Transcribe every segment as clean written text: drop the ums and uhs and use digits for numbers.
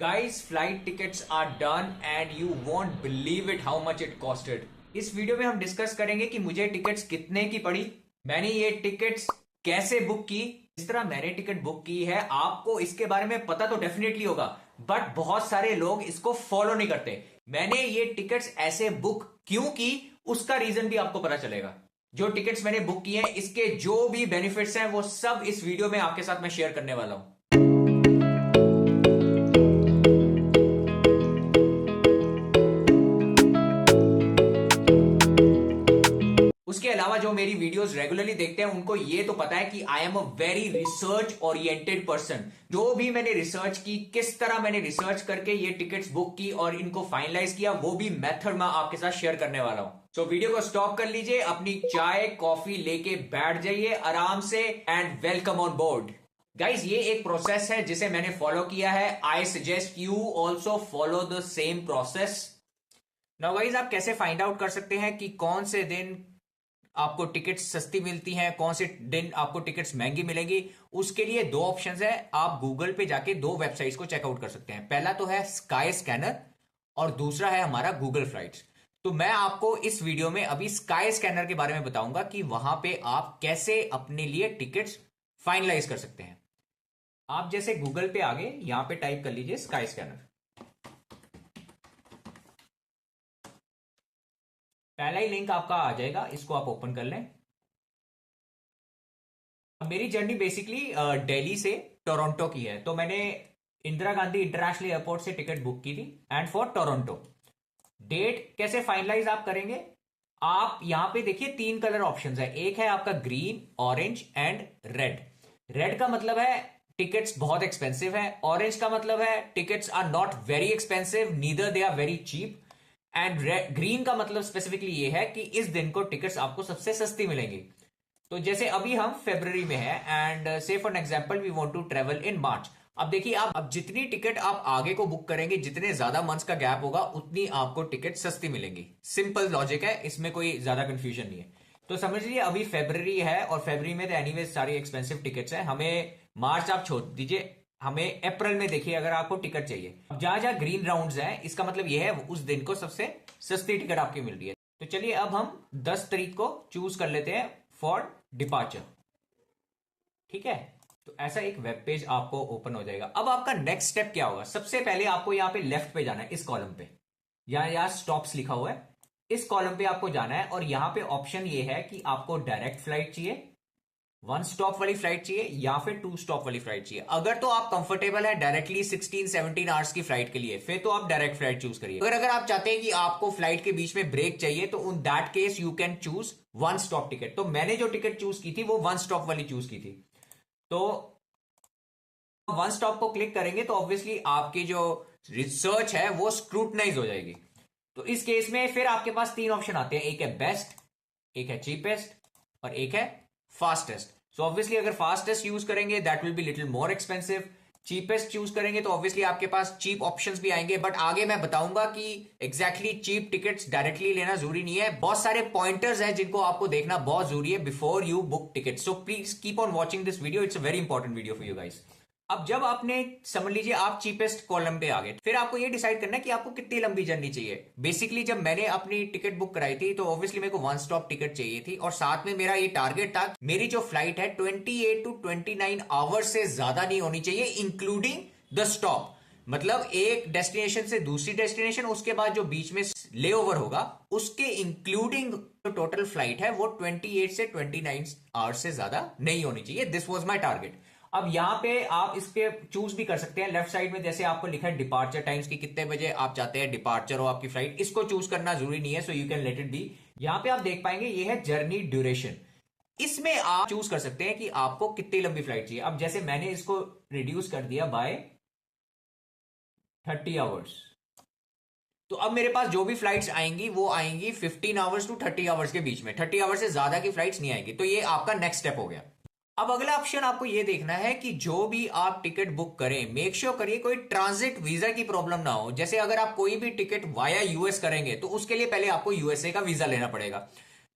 Guys, flight tickets are done and you won't believe it how much it costed. इस video में हम discuss करेंगे कि मुझे टिकट्स कितने की पड़ी, मैंने ये टिकट्स कैसे बुक की, इस तरह मैंने टिकट बुक की है। आपको इसके बारे में पता तो डेफिनेटली होगा, बट बहुत सारे लोग इसको फॉलो नहीं करते। मैंने ये टिकट्स ऐसे बुक क्यों की, उसका रीजन भी आपको पता चलेगा। जो टिकट्स मैंने बुक किए हैं, इसके जो भी बेनिफिट्स हैं, वो सब इस वीडियो में आपके साथ मैं शेयर करने वाला हूं। उसके अलावा जो मेरी वीडियोस रेगुलरली देखते हैं, उनको ये तो पता है कि I am a very research oriented person. जो भी मैंने रिसर्च की, किस तरह मैंने रिसर्च करके ये टिकट्स बुक की और इनको फाइनलाइज किया, वो भी मेथड मैं आपके साथ शेयर करने वाला हूं। सो वीडियो को स्टॉप कर लीजिए, अपनी चाय कॉफी लेके बैठ जाइए आराम से, and welcome on board. Guys, ये एक प्रोसेस है जिसे मैंने फॉलो किया है। I suggest you also follow the same process. Now guys, आप कैसे फाइंड आउट कर सकते हैं कि कौन से दिन आपको टिकट्स सस्ती मिलती हैं, कौन से दिन आपको टिकट्स महंगी मिलेंगी। उसके लिए दो ऑप्शंस है। आप गूगल पे जाके दो वेबसाइट्स को चेकआउट कर सकते हैं। पहला तो है स्काई स्कैनर और दूसरा है हमारा गूगल फ्लाइट्स। तो मैं आपको इस वीडियो में अभी स्काई स्कैनर के बारे में बताऊंगा कि वहां पे आप कैसे अपने लिए टिकट्स फाइनलाइज कर सकते हैं। आप जैसे गूगल पे आगे यहां पे टाइप कर लीजिए स्काई स्कैनर। पहला ही लिंक आपका आ जाएगा, इसको आप ओपन कर लें। मेरी जर्नी बेसिकली दिल्ली से टोरंटो की है। तो मैंने इंदिरा गांधी इंटरनेशनल एयरपोर्ट से टिकट बुक की थी, एंड फॉर टोरंटो। डेट कैसे फाइनलाइज आप करेंगे, आप यहां पे देखिए तीन कलर ऑप्शंस है। एक है आपका green, orange and red. Red का मतलब है टिकट्स बहुत एक्सपेंसिव है, ऑरेंज का मतलब है tickets are not very expensive, neither they are very cheap, and green का मतलब स्पेसिफिकली ये है कि इस दिन को टिकट्स आपको सबसे सस्ती मिलेंगी। तो जैसे अभी हम फरवरी में है, एंड से for example we want to travel in March. अब देखिए, आप अब जितनी टिकट आप आगे को बुक करेंगे, जितने ज्यादा मंथ्स का गैप होगा, उतनी आपको टिकट सस्ती मिलेंगी। सिंपल लॉजिक है, इसमें कोई ज्यादा कंफ्यूजन नहीं है। तो समझ लीजिए अभी फरवरी है, और फरवरी में तो एनीवेज सारी एक्सपेंसिव टिकट्स हैं। हमें मार्च आप छोड़ दीजिए, हमें अप्रैल में देखिए अगर आपको टिकट चाहिए। अब जहां जहां ग्रीन राउंड्स हैं, इसका मतलब यह है उस दिन को सबसे सस्ती टिकट आपकी मिल रही है। तो चलिए अब हम 10 तारीख को चूज कर लेते हैं फॉर डिपार्चर। ठीक है, तो ऐसा एक वेब पेज आपको ओपन हो जाएगा। अब आपका नेक्स्ट स्टेप क्या होगा, सबसे पहले आपको यहां पे लेफ्ट पे जाना है, इस कॉलम पे, यहां स्टॉप्स लिखा हुआ है, इस कॉलम पे आपको जाना है। और यहां पे ऑप्शन ये है कि आपको डायरेक्ट फ्लाइट चाहिए, वन स्टॉप वाली फ्लाइट चाहिए, या फिर टू स्टॉप वाली फ्लाइट चाहिए। अगर तो आप कंफर्टेबल है डायरेक्टली 16-17 आवर्स की फ्लाइट के लिए, फिर तो आप डायरेक्ट फ्लाइट चूज करिए। अगर आप चाहते हैं कि आपको फ्लाइट के बीच में ब्रेक चाहिए, तो उन that case you can choose one stop ticket. तो मैंने जो टिकट चूज की थी वो वन स्टॉप वाली चूज की थी। तो वन स्टॉप को क्लिक करेंगे तो ऑब्वियसली आपकी जो रिसर्च है वो स्क्रूटनाइज हो जाएगी। तो इस केस में फिर आपके पास तीन ऑप्शन आते हैं, एक है बेस्ट, एक है चीपेस्ट, और एक है फास्टेस्ट। सो ऑब्वियसली अगर फास्टेस्ट यूज करेंगे that will be little more expensive. Cheapest choose करेंगे तो ऑब्वियसली आपके पास चीप ऑप्शंस भी आएंगे, बट आगे मैं बताऊंगा कि एग्जैक्टली चीप टिकट्स डायरेक्टली लेना जरूरी नहीं है। बहुत सारे पॉइंटर्स हैं जिनको आपको देखना बहुत जरूरी है before you book ticket. So please keep on watching this video, it's a very important video for you guys. अब जब आपने समझ लीजिए आप चीपेस्ट कॉलम पे आ गए, फिर आपको ये डिसाइड करना है कि आपको कितनी लंबी जर्नी चाहिए। बेसिकली जब मैंने अपनी टिकट बुक कराई थी तो ऑब्वियसली मेरे को वन स्टॉप टिकट चाहिए थी, और साथ में मेरा ये टारगेट था मेरी जो फ्लाइट है 28 to 29 आवर्स से ज्यादा नहीं होनी चाहिए, इंक्लूडिंग द स्टॉप। मतलब एक डेस्टिनेशन से दूसरी डेस्टिनेशन, उसके बाद जो बीच में ले ओवर होगा, उसके इंक्लूडिंग जो टोटल फ्लाइट है वो 28 से 29 आवर्स से ज्यादा नहीं होनी चाहिए। This was my target. अब यहां पे आप इसके चूज भी कर सकते हैं। लेफ्ट साइड में जैसे आपको लिखा है डिपार्चर टाइम्स की, कितने बजे आप चाहते हैं डिपार्चर हो आपकी फ्लाइट, इसको चूज करना जरूरी नहीं है, so you can let it be. यहां पे आप देख पाएंगे ये है जर्नी ड्यूरेशन। इसमें आप चूज कर सकते हैं कि आपको कितनी लंबी फ्लाइट चाहिए। अब जैसे मैंने इसको रिड्यूस कर दिया बाय 30 आवर्स, तो अब मेरे पास जो भी फ्लाइट्स आएंगी वो आएंगी 15 आवर्स टू 30 आवर्स के बीच में। 30 आवर्स से ज्यादा की फ्लाइट्स नहीं आएंगी। तो ये आपका नेक्स्ट स्टेप हो गया। अब अगला ऑप्शन आपको यह देखना है कि जो भी आप टिकट बुक करें, मेक श्योर करिए कोई ट्रांजिट वीजा की प्रॉब्लम ना हो। जैसे अगर आप कोई भी टिकट वाया यूएस करेंगे तो उसके लिए पहले आपको यूएसए का वीजा लेना पड़ेगा,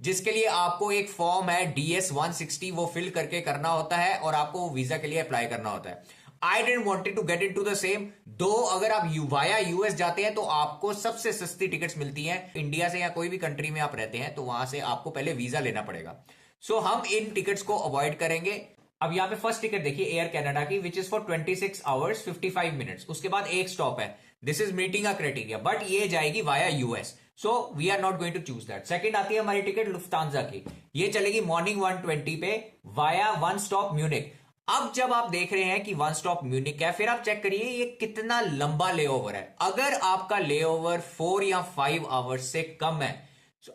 जिसके लिए आपको एक फॉर्म है DS 160, वो फिल करके करना होता है और आपको वीजा के लिए अप्लाई करना होता है। I didn't wanted to get into the same. Though अगर आप वाया यूएस जाते हैं तो आपको सबसे सस्ती टिकट्स मिलती हैं। इंडिया से या कोई भी कंट्री में आप रहते हैं तो वहां से आपको पहले वीजा लेना पड़ेगा। सो हम इन टिकट्स को अवॉइड करेंगे। अब यहां पे फर्स्ट टिकट देखिए एयर कनाडा की, which is for 26 hours 55 minutes. उसके बाद एक स्टॉप है, this is meeting a criteria, but ये जाएगी via US, so we are not going to choose that. Second आती है हमारी टिकट लुफ्तांजा की, ये चलेगी मॉर्निंग 1:20 पे वाया वन स्टॉप म्यूनिक। अब जब आप देख रहे हैं कि वन स्टॉप म्यूनिक है, फिर आप चेक करिए ये कितना लंबा लेओवर है। अगर आपका लेओवर 4 या 5 आवर्स से कम है,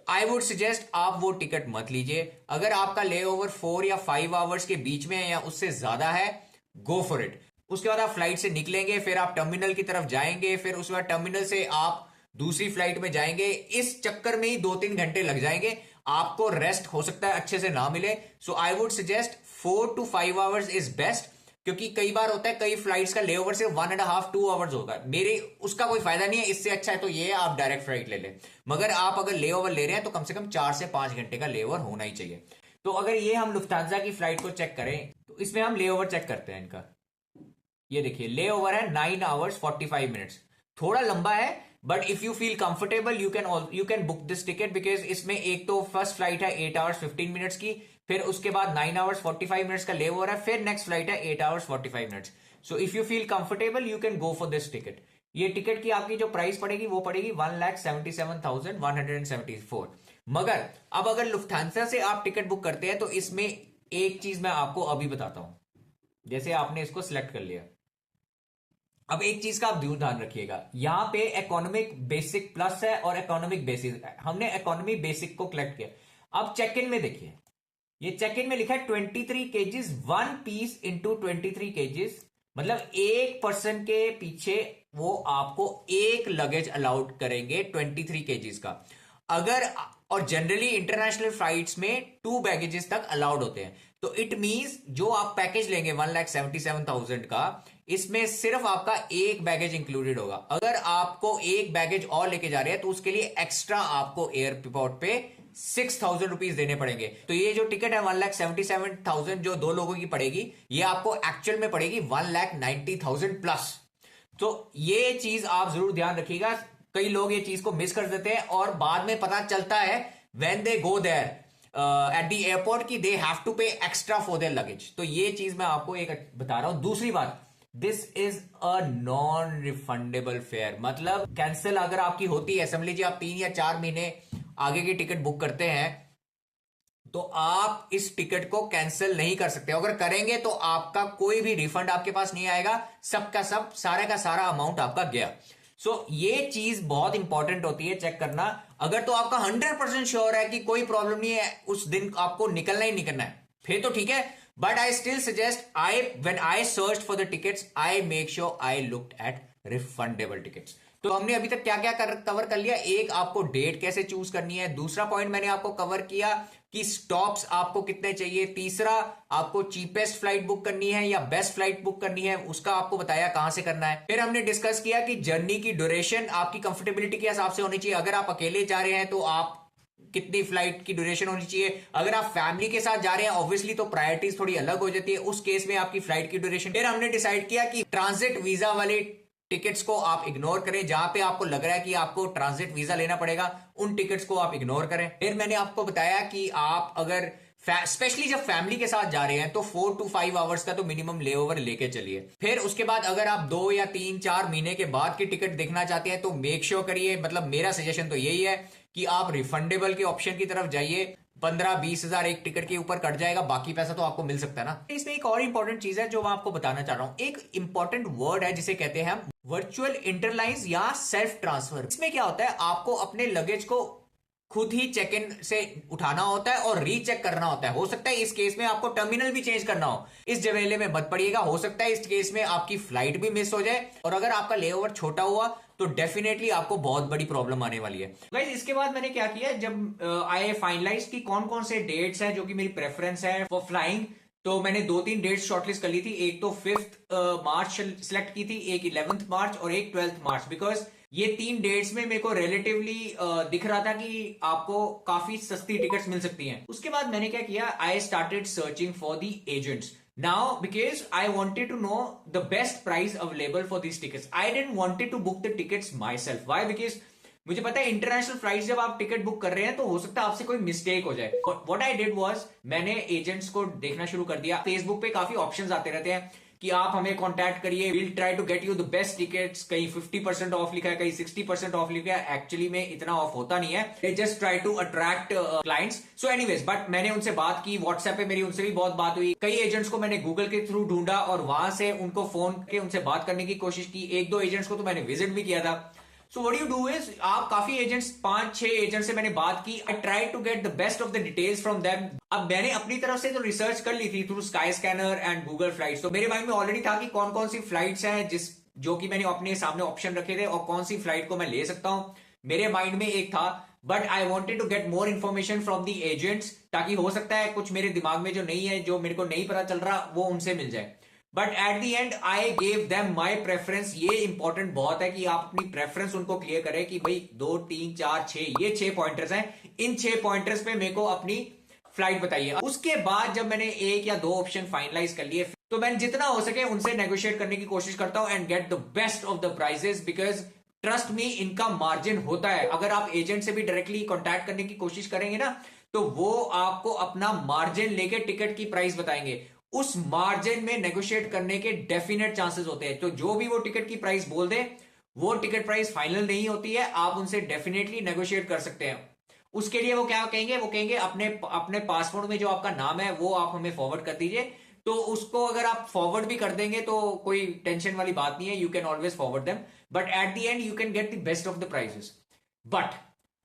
आई वुड सजेस्ट आप वो टिकट मत लीजिए। अगर आपका लेओवर 4 या 5 आवर्स के बीच में है या उससे ज्यादा है, गो फॉर इट। उसके बाद आप फ्लाइट से निकलेंगे, फिर आप टर्मिनल की तरफ जाएंगे, फिर उसके बाद टर्मिनल से आप दूसरी फ्लाइट में जाएंगे। इस चक्कर में ही 2-3 घंटे लग जाएंगे, आपको रेस्ट हो सकता है अच्छे से ना मिले। So I would suggest 4 to 5 hours is best, क्योंकि कई बार होता है कई फ्लाइट्स का लेओवर से 1.5-2 आवर्स होगा। मेरे उसका कोई फायदा नहीं है, इससे अच्छा है तो ये आप डायरेक्ट फ्लाइट ले लें। मगर आप अगर लेओवर ले रहे हैं तो कम से कम 4 से 5 घंटे का लेओवर होना ही चाहिए। तो अगर ये हम लुफ्तांजा की फ्लाइट को चेक करें तो इसमें हम लेओवर चेक करते हैं इनका। ये देखिए लेओवर है 9 आवर्स 45 मिनट्स, थोड़ा लंबा है, but if you feel comfortable you can book this ticket, because इसमें एक तो फर्स्ट फ्लाइट है 8 आवर्स 15 मिनट्स की, फिर उसके बाद 9 आवर्स 45 मिनट्स का लेओवर है, फिर नेक्स्ट फ्लाइट है 8 hours 45 minutes. So if you feel comfortable you can go for this ticket. ये टिकट की आपकी जो प्राइस पड़ेगी वो पड़ेगी 1,77,174। मगर अब अगर लुफ्थांसा से आप टिकट बुक करते हैं तो इसमें एक चीज मैं आपको अभी बताता हूं। जैसे आपने इसको सिलेक्ट कर लिया, अब एक चीज का आप ध्यान रखिएगा, यहां पे इकोनॉमिक बेसिक प्लस है और इकोनॉमिक बेसिक है। हमने इकोनॉमी बेसिक को कलेक्ट किया। अब चेक इन में देखिए, ये चेक इन में लिखा है 23 केजीज 1 पीस इंटू 23 केजीज, मतलब एक पर्सन के पीछे वो आपको एक लगेज अलाउड करेंगे 23 केजीज का। अगर और जनरली इंटरनेशनल फ्लाइट्स में 2 बैगेजेस तक अलाउड होते हैं, तो इट मींस जो आप पैकेज लेंगे 1,77,000 का, इसमें सिर्फ आपका एक बैगेज इंक्लूडेड होगा। अगर आपको एक बैगेज और लेके जा रहे हैं तो उसके लिए एक्स्ट्रा आपको एयरपोर्ट पे 6,000 रुपीज देने पड़ेंगे। तो ये जो टिकट है 1,77,000 जो 2 लोगों की पड़ेगी, ये आपको एक्चुअल में पड़ेगी 1,90,000 प्लस। तो ये चीज आप जरूर ध्यान रखिएगा, कई लोग ये चीज को मिस कर देते हैं और बाद में पता चलता है when they go there at the airport की they have to pay extra for their luggage. तो ये चीज मैं आपको एक बता रहा हूं। दूसरी बात, this is a non refundable fair, मतलब कैंसिल अगर आपकी होती है, समझ लीजिए आप 3 या 4 महीने आगे की टिकट बुक करते हैं तो आप इस टिकट को कैंसिल नहीं कर सकते। अगर करेंगे तो आपका कोई भी रिफंड आपके पास नहीं आएगा, सबका सब सारे का सारा अमाउंट आपका गया। सो ये चीज बहुत इंपॉर्टेंट होती है चेक करना। अगर तो आपका 100% श्योर है कि कोई प्रॉब्लम नहीं है, उस दिन आपको निकलना ही निकलना है, फिर तो ठीक है। But I still suggest when I search for the tickets I make sure I looked at refundable tickets. तो हमने अभी तक क्या क्या कवर कर लिया। एक, आपको डेट कैसे चूज करनी है। दूसरा पॉइंट मैंने आपको कवर किया कि स्टॉप्स आपको कितने चाहिए। तीसरा, आपको चीपेस्ट फ्लाइट बुक करनी है या बेस्ट फ्लाइट बुक करनी है, उसका आपको बताया कहां से करना है। फिर हमने डिस्कस किया कि जर्नी की ड्यूरेशन आपकी कंफर्टेबिलिटी के हिसाब से होनी चाहिए। अगर आप अकेले जा रहे हैं तो आप कितनी फ्लाइट की ड्यूरेशन होनी चाहिए। अगर आप फैमिली के साथ जा रहे हैं ऑब्वियसली तो प्रायोरिटीज थोड़ी अलग हो जाती है, उस केस में आपकी फ्लाइट की ड्यूरेशन। फिर हमने डिसाइड किया कि ट्रांजिट वीजा वाले टिकट्स को आप इग्नोर करें, जहां पे आपको लग रहा है कि आपको ट्रांजिट वीजा लेना पड़ेगा उन टिकट्स को आप इग्नोर करें। फिर मैंने आपको बताया कि आप अगर स्पेशली जब फैमिली के साथ जा रहे हैं तो 4 to 5 आवर्स का तो मिनिमम लेओवर लेके चलिए। फिर उसके बाद अगर आप 2 या 3-4 महीने के बाद की टिकट देखना चाहते हैं तो मेक श्योर करिए, मतलब मेरा सजेशन तो यही है कि आप रिफंडेबल के ऑप्शन की तरफ जाइए। 15-20 हजार एक टिकट के ऊपर कट जाएगा, बाकी पैसा तो आपको मिल सकता है ना। इसमें एक और इंपॉर्टेंट चीज है जो मैं आपको बताना चाह रहा हूं। एक इंपॉर्टेंट वर्ड है जिसे कहते हैं हम वर्चुअल इंटरलाइंस या सेल्फ ट्रांसफर। इसमें क्या होता है, आपको अपने लगेज को खुद ही चेक इन से उठाना होता है और रीचेक करना होता है। हो सकता है इस केस में आपको टर्मिनल भी चेंज करना हो, इस जवेले में मत पड़िएगा। हो सकता है इस केस में आपकी फ्लाइट भी मिस हो जाए, और अगर आपका लेओवर छोटा हुआ तो डेफिनेटली आपको बहुत बड़ी प्रॉब्लम आने वाली है। गाइस, इसके बाद मैंने क्या किया, जब आई फाइनलाइज की कौन कौन से डेट्स हैं जो कि मेरी प्रेफरेंस है फॉर फ्लाइंग, तो मैंने 2-3 डेट्स शॉर्टलिस्ट कर ली थी। एक तो 5th मार्च सिलेक्ट की थी, एक 11th मार्च और एक 12th मार्च, बिकॉज ये 3 डेट्स में मेरे को रिलेटिवली दिख रहा था कि आपको काफी सस्ती टिकट्स मिल सकती हैं। उसके बाद मैंने क्या किया, I started searching for the agents. Now, because I wanted to know the best price available for these tickets, I didn't wanted to book the tickets myself. Why? Because मुझे पता है इंटरनेशनल फ्लाइट जब आप ticket book कर रहे हैं तो हो सकता है आपसे कोई मिस्टेक हो जाए. व्हाट आई डिड वाज, मैंने एजेंट्स को देखना शुरू कर दिया. फेसबुक पे काफी ऑप्शंस आते रहते हैं कि आप हमें कांटेक्ट करिए, will try to get you the best tickets. कहीं 50% ऑफ लिखा है, कहीं 60% ऑफ लिखा है. एक्चुअली में इतना ऑफ होता नहीं है. They just try to attract clients. So anyways, but मैंने उनसे बात की, व्हाट्सएप पे मेरी उनसे भी बहुत बात हुई. कई एजेंट्स को मैंने गूगल के थ्रू ढूंढा और वहां से उनको फोन के उनसे बात करने की कोशिश की. एक दो एजेंट्स को तो मैंने विजिट भी किया था. So what you do is, आप काफी एजेंट्स, 5-6 एजेंट से मैंने बात की. I try to get the best of the details from them. अब मैंने अपनी तरफ से तो रिसर्च कर ली थी through sky scanner and Google flights. तो मेरे माइंड में ऑलरेडी था कि कौन कौन सी फ्लाइट्स हैं जो कि मैंने अपने सामने ऑप्शन रखे थे और कौन सी फ्लाइट को मैं ले सकता हूं. मेरे माइंड में एक था, but I wanted to get more information from the agents, ताकि हो सकता है कुछ मेरे दिमाग में जो नहीं है, जो मेरे को नहीं पता चल रहा, वो उनसे मिल जाए. But at the and I gave them my preference. ये इंपॉर्टेंट बहुत है कि आप अपनी प्रेफरेंस उनको क्लियर करें कि भाई 2, 3, 4, 6 ये 6 पॉइंटर्स हैं. इन 6 पॉइंटर्स पे मेरे को अपनी फ्लाइट बताइए. उसके बाद जब मैंने 1 या 2 ऑप्शन फाइनलाइज कर लिए, तो मैं जितना हो सके उनसे नेगोशिएट करने की कोशिश करता हूं and get the best of the prices. Because trust me, इनका मार्जिन होता है. अगर आप एजेंट से भी डायरेक्टली कॉन्टैक्ट करने की कोशिश करेंगे ना, तो वो आपको अपना मार्जिन लेके टिकट की प्राइस बताएंगे. उस मार्जिन में नेगोशिएट करने के डेफिनेट चांसेस होते हैं. तो जो भी वो टिकट की प्राइस बोल दे, वो टिकट प्राइस फाइनल नहीं होती है. आप उनसे डेफिनेटली नेगोशिएट कर सकते हैं. उसके लिए वो क्या कहेंगे, वो कहेंगे अपने पासपोर्ट में जो आपका नाम है वो आप हमें फॉरवर्ड कर दीजिए. तो उसको अगर आप फॉरवर्ड भी कर देंगे तो कोई टेंशन वाली बात नहीं है. You can always forward them, but at the end you can get the best of the prices. But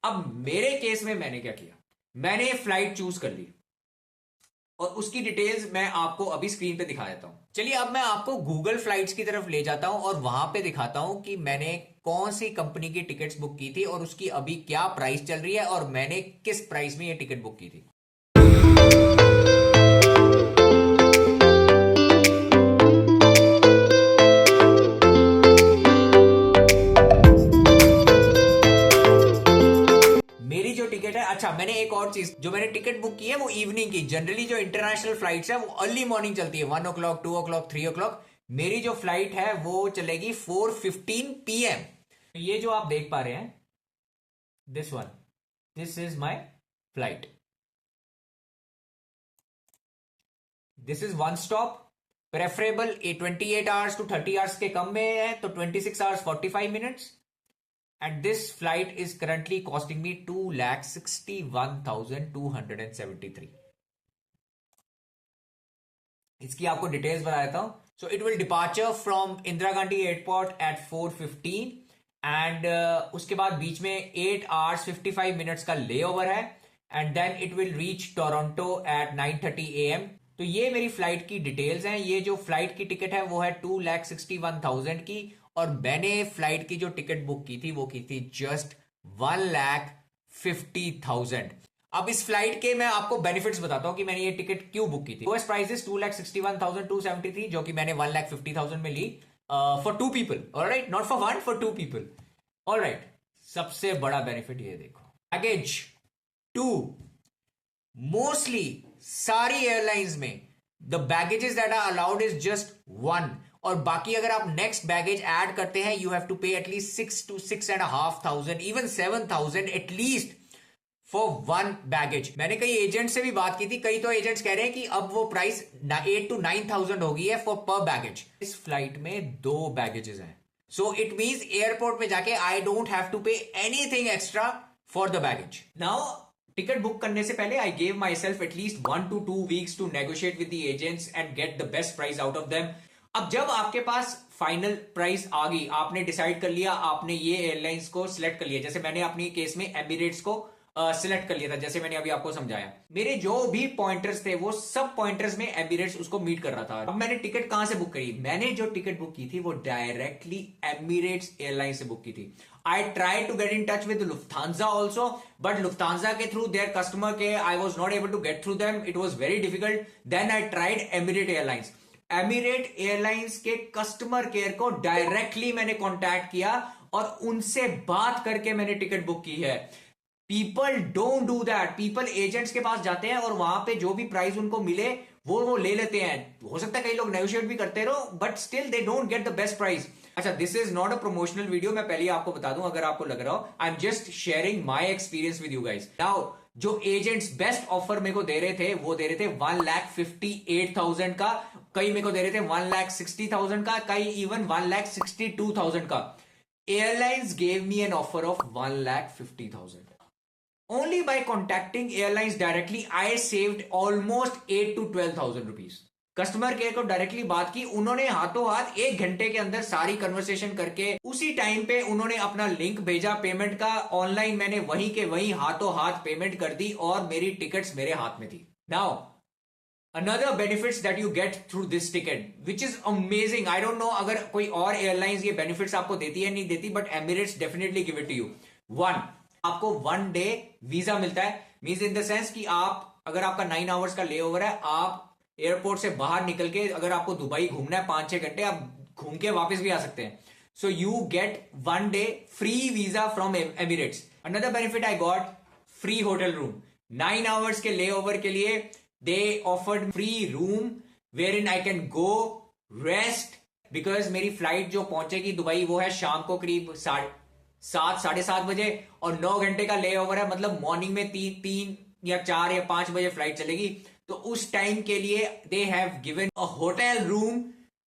अब मेरे केस में मैंने क्या किया, मैंने फ्लाइट चूज कर ली और उसकी डिटेल्स मैं आपको अभी स्क्रीन पे दिखा देता हूं. चलिए, अब मैं आपको गूगल फ्लाइट्स की तरफ ले जाता हूं और वहां पे दिखाता हूं कि मैंने कौन सी कंपनी की टिकट्स बुक की थी और उसकी अभी क्या प्राइस चल रही है और मैंने किस प्राइस में ये टिकट बुक की थी. मेरी जो टिकट है, अच्छा मैंने एक और चीज, जो मैंने टिकट बुक की है वो इवनिंग की. जनरली जो इंटरनेशनल फ्लाइट्स है वो अर्ली मॉर्निंग चलती है, 1 o'clock, 2 o'clock, 3 o'clock. मेरी जो फ्लाइट है वो चलेगी 4:15 PM. ये जो आप देख पा रहे हैं, this is my flight. This is one stop, preferable 28 hours to 30 hours के कम में है, तो 26 hours 45 minutes. And this flight is currently costing me 2,61,273. इसकी आपको डिटेल्स बता देता हूं. So it will departure from Indira Gandhi airport at 4:15 and उसके बाद बीच में 8 hours 55 minutes का ले ओवर है and then it will reach Toronto at 9:30 AM. तो ये मेरी फ्लाइट की डिटेल्स हैं. ये जो फ्लाइट की टिकट है वो है 2,61,000 की और मैंने फ्लाइट की जो टिकट बुक की थी वो की थी जस्ट 1,50,000. अब इस फ्लाइट के मैं आपको बेनिफिट्स बताता हूं कि मैंने ये टिकट क्यों बुक की थी. फर्स्ट प्राइस इज 2,61,273 जो कि मैंने 1,50,000 में ली for 2 people. Alright, not for 1, for 2 people. Alright, सबसे बड़ा बेनिफिट ये देखो, बैगेज 2. मोस्टली सारी एयरलाइंस में the baggages that are allowed is just 1 और बाकी अगर आप नेक्स्ट बैगेज ऐड करते हैं यू हैव टू पे at least 6 to 6,500 even 7,000 at least for 1 baggage. मैंने कई एजेंट से भी बात की थी. कई तो एजेंट्स कह रहे हैं कि अब वो प्राइस 8 to 9,000 हो गई है फॉर पर बैगेज. इस फ्लाइट में 2 बैगेजेस हैं. सो इट मींस एयरपोर्ट पे जाके I don't have to pay anything extra for the baggage. Now ticket book करने से पहले I gave myself at least 1 to 2 weeks to negotiate with the agents and get the best price out of them. अब जब आपके पास final price आ गई, आपने decide कर लिया, आपने ये एयरलाइंस को सिलेक्ट कर लिया. जैसे मैंने अपनी केस में एमिरेट्स को सिलेक्ट कर लिया था, जैसे मैंने अभी आपको समझाया. मेरे जो भी पॉइंटर्स थे वो सब पॉइंटर्स में एमिरेट्स उसको मीट कर रहा था. अब मैंने टिकट कहां से बुक करी, मैंने जो टिकट बुक की थी वो डायरेक्टली एमिरेट्स एयरलाइन से बुक की थी. I tried to get in touch with Lufthansa also, but Lufthansa के through their customer care, I was not able to get through them. It was very difficult. Then I tried Emirates Airlines. Emirates Airlines के customer care को directly मैंने contact किया और उनसे बात करके मैंने टिकट बुक की है. People don't do that. People agents के पास जाते हैं और वहां पे जो भी प्राइस उनको मिले वो ले लेते हैं। हो सकता है कई लोग नेगोशिएट भी करते रहो, but still they don't get the best price. अच्छा, this is not a promotional video, मैं पहले आपको बता दूं अगर आपको लग रहा हो, I am just sharing my experience with you guys. Now जो एजेंट्स बेस्ट ऑफर मेरे को दे रहे थे, वो दे रहे थे 1,58,000 का, कई मेरे को दे रहे थे 1,60,000 का, कई इवन 1,62,000 का। Airlines gave me an offer of 1,50,000। Only by contacting airlines directly, I saved almost 8 to 12,000 rupees. Customer care को डायरेक्टली बात की, उन्होंने हाथों हाथ 1 घंटे के अंदर सारी कन्वर्सेशन करके उसी टाइम पे उन्होंने अपना लिंक भेजा पेमेंट का, ऑनलाइन मैंने वहीं के वहीं हाथों हाथ पेमेंट कर दी और मेरी टिकट्स मेरे हाथ में थी। Now another benefits that you get through this ticket which is amazing. I don't know अगर कोई और एयरलाइंस ये बेनिफिट्स आपको देती है नहीं देती, but Emirates definitely give it to you. One, आपको 1 डे वीजा मिलता है, मींस इन द सेंस कि आप अगर आपका 9 आवर्स का ले ओवर है, आप एयरपोर्ट से बाहर निकल के अगर आपको दुबई घूमना है 5-6 घंटे, आप घूम के वापस भी आ सकते हैं। So you get 1 day free visa from Emirates. Another benefit I got free hotel room. 9 hours के ले ओवर के लिए they offered free room where in I can go rest, because मेरी फ्लाइट जो पहुंचेगी दुबई वो है शाम को करीब 7-7:30 बजे, और 9 घंटे का ले ओवर है, मतलब मॉर्निंग में 3 या 4 या 5 बजे फ्लाइट चलेगी। तो उस टाइम के लिए they have given a hotel room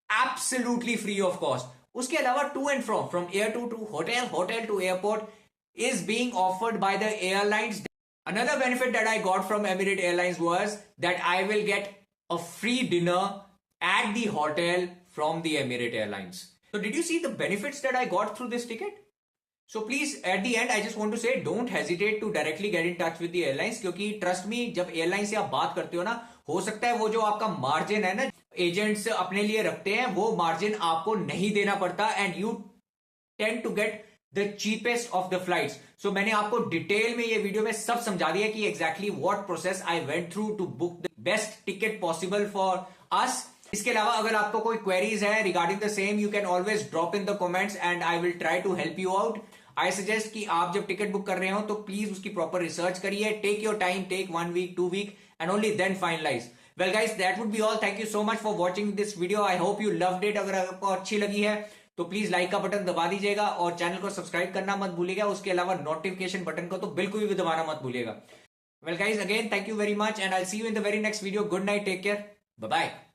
absolutely free of cost. उसके अलावा to and from air to hotel to airport is being offered by the airlines. Another benefit that I got from Emirates Airlines was that I will get a free dinner at the hotel from the Emirates Airlines. So did you see the benefits that I got through this ticket? So please, at the end, I just want to say, don't hesitate to directly get in touch with the airlines, क्योंकि trust me, जब airlines से आप बात करते हो ना, हो सकता है वो जो आपका मार्जिन है ना, एजेंट्स अपने लिए रखते हैं, वो मार्जिन आपको नहीं देना पड़ता, and you tend to get the cheapest of the flights. So मैंने आपको डिटेल में ये वीडियो में सब समझा दिया कि exactly what process I went through to book the best ticket possible for us. इसके अलावा अगर आपको कोई क्वेरीज है regarding the same, you can always drop in the comments and I will try to help you out. I suggest कि आप जब ticket book कर रहे हो तो प्लीज उसकी प्रॉपर रिसर्च करिए, take your time, take 1 week 2 week and only then finalize. Well guys, that would be all. Thank you so much for watching this video. I hope you loved it. अगर आपको अच्छी लगी है तो please like का button दबा दीजिएगा और चैनल को सब्सक्राइब करना मत भूलिएगा। उसके अलावा नोटिफिकेशन बटन को तो बिल्कुल भी दबाना मत भूलिएगा। Well guys, again thank you very much and I see you in the very next video. Good night, take care, bye bye.